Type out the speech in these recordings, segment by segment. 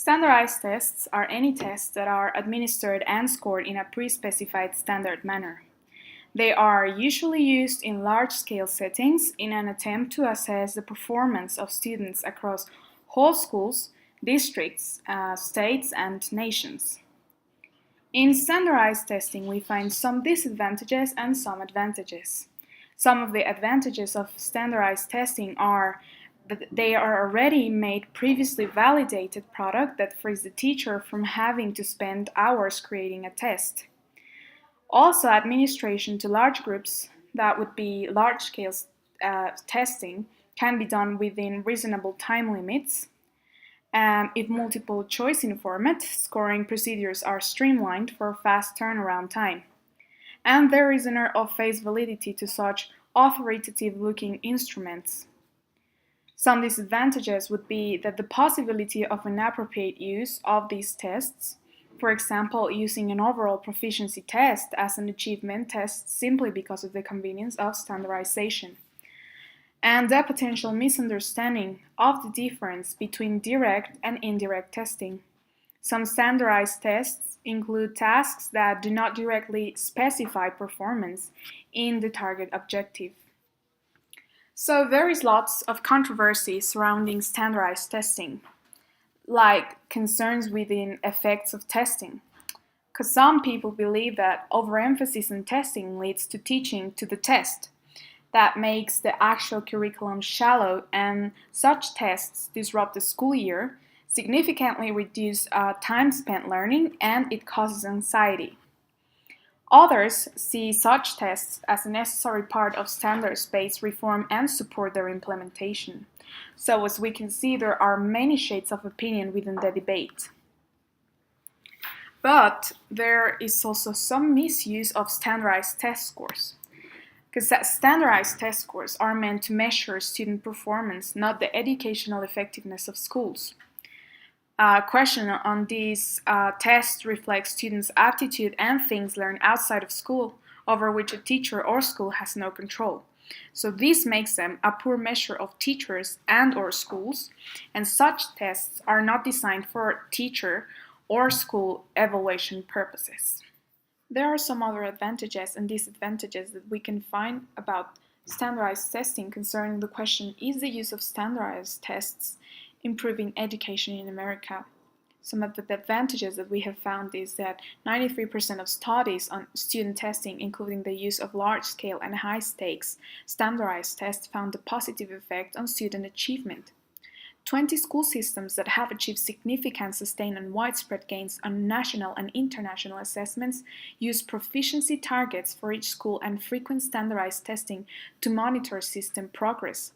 Standardized tests are any tests that are administered and scored in a pre-specified standard manner. They are usually used in large-scale settings in an attempt to assess the performance of students across whole schools, districts, states, and nations. In standardized testing, we find some disadvantages and some advantages. Some of the advantages of standardized testing are that they are already made previously validated product that frees the teacher from having to spend hours creating a test. Also, administration to large groups, that would be large-scale testing, can be done within reasonable time limits. If multiple choice in format, scoring procedures are streamlined for fast turnaround time. And there is an of-face validity to such authoritative-looking instruments. Some disadvantages would be that the possibility of inappropriate use of these tests, for example, using an overall proficiency test as an achievement test simply because of the convenience of standardization, and the potential misunderstanding of the difference between direct and indirect testing. Some standardized tests include tasks that do not directly specify performance in the target objective. So there is lots of controversy surrounding standardized testing, like concerns within effects of testing. Because some people believe that overemphasis on testing leads to teaching to the test. That makes the actual curriculum shallow, and such tests disrupt the school year, significantly reduce time spent learning, and it causes anxiety. Others see such tests as a necessary part of standards-based reform and support their implementation. So as we can see, there are many shades of opinion within the debate. But there is also some misuse of standardized test scores. Because standardized test scores are meant to measure student performance, not the educational effectiveness of schools. A question on these tests reflects students' aptitude and things learned outside of school, over which a teacher or school has no control. So this makes them a poor measure of teachers and/or schools, and such tests are not designed for teacher or school evaluation purposes. There are some other advantages and disadvantages that we can find about standardized testing concerning the question, is the use of standardized tests improving education in America? Some of the advantages that we have found is that 93% of studies on student testing, including the use of large-scale and high-stakes standardized tests, found a positive effect on student achievement. 20 school systems that have achieved significant, sustained, and widespread gains on national and international assessments use proficiency targets for each school and frequent standardized testing to monitor system progress.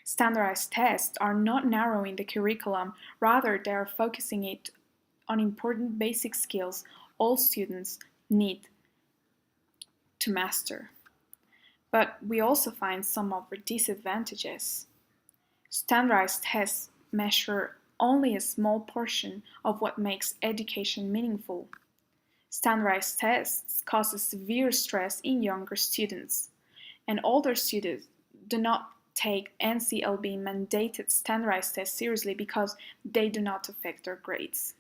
Standardized tests are not narrowing the curriculum, rather they are focusing it on important basic skills all students need to master. But we also find some other disadvantages. Standardized tests measure only a small portion of what makes education meaningful. Standardized tests cause severe stress in younger students, and older students do not take NCLB mandated standardized tests seriously because they do not affect their grades.